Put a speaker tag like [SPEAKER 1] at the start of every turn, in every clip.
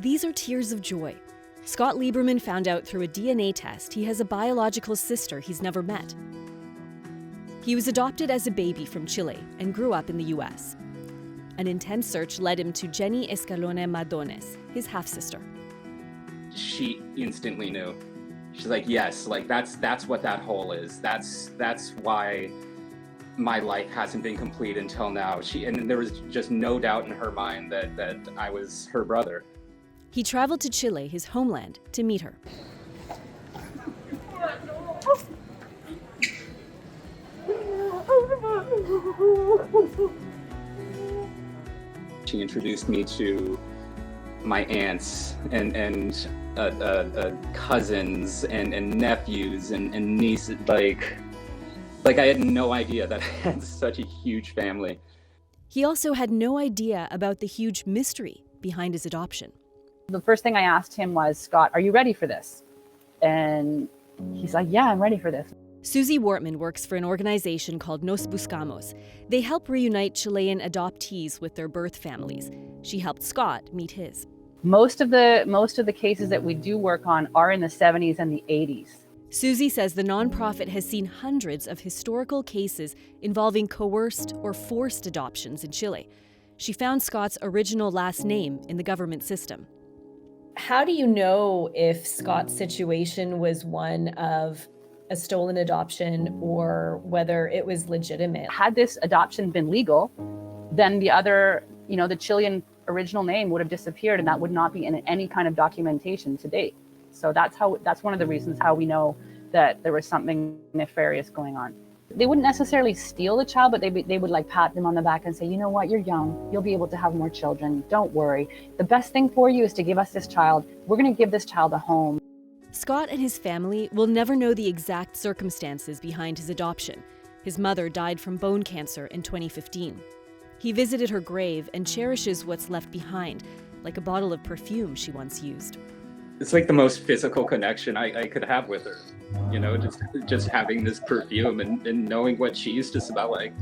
[SPEAKER 1] These are tears of joy. Scott Lieberman found out through a DNA test he has a biological sister he's never met. He was adopted as a baby from Chile and grew up in the US. An intense search led him to Jenny Escalone Madones, his half-sister.
[SPEAKER 2] She instantly knew. She's like, yes, like that's what that hole is. That's why my life hasn't been complete until now. And there was just no doubt in her mind that I was her brother.
[SPEAKER 1] He traveled to Chile, his homeland, to meet her.
[SPEAKER 2] She introduced me to my aunts and cousins and nephews and nieces. Like I had no idea that I had such a huge family.
[SPEAKER 1] He also had no idea about the huge mystery behind his adoption.
[SPEAKER 3] The first thing I asked him was, Scott, are you ready for this? And he's like, yeah, I'm ready for this.
[SPEAKER 1] Susie Wortman works for an organization called Nos Buscamos. They help reunite Chilean adoptees with their birth families. She helped Scott meet his.
[SPEAKER 3] Most of the cases that we do work on are in the 70s and the 80s.
[SPEAKER 1] Susie says the nonprofit has seen hundreds of historical cases involving coerced or forced adoptions in Chile. She found Scott's original last name in the government system.
[SPEAKER 4] How do you know if Scott's situation was one of a stolen adoption or whether it was legitimate?
[SPEAKER 3] Had this adoption been legal, then the other, the Chilean original name would have disappeared, and that would not be in any kind of documentation to date. So that's one of the reasons how we know that there was something nefarious going on. They wouldn't necessarily steal the child, but they would like pat them on the back and say, you know what, you're young, you'll be able to have more children, don't worry. The best thing for you is to give us this child. We're going to give this child a home.
[SPEAKER 1] Scott and his family will never know the exact circumstances behind his adoption. His mother died from bone cancer in 2015. He visited her grave and cherishes what's left behind, like a bottle of perfume she once used.
[SPEAKER 2] It's like the most physical connection I could have with her. Just having this perfume and knowing what she used to smell like.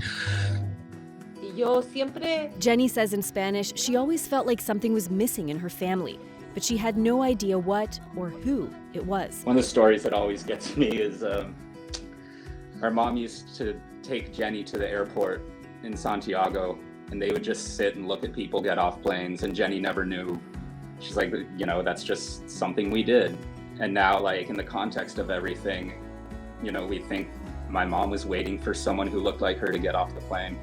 [SPEAKER 1] Jenny says in Spanish she always felt like something was missing in her family, but she had no idea what or who it was.
[SPEAKER 2] One of the stories that always gets me is our mom used to take Jenny to the airport in Santiago, and they would just sit and look at people get off planes, and Jenny never knew. She's like, that's just something we did. And now, like, in the context of everything, we think my mom was waiting for someone who looked like her to get off the plane.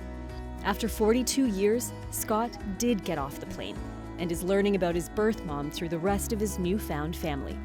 [SPEAKER 1] After 42 years, Scott did get off the plane and is learning about his birth mom through the rest of his newfound family.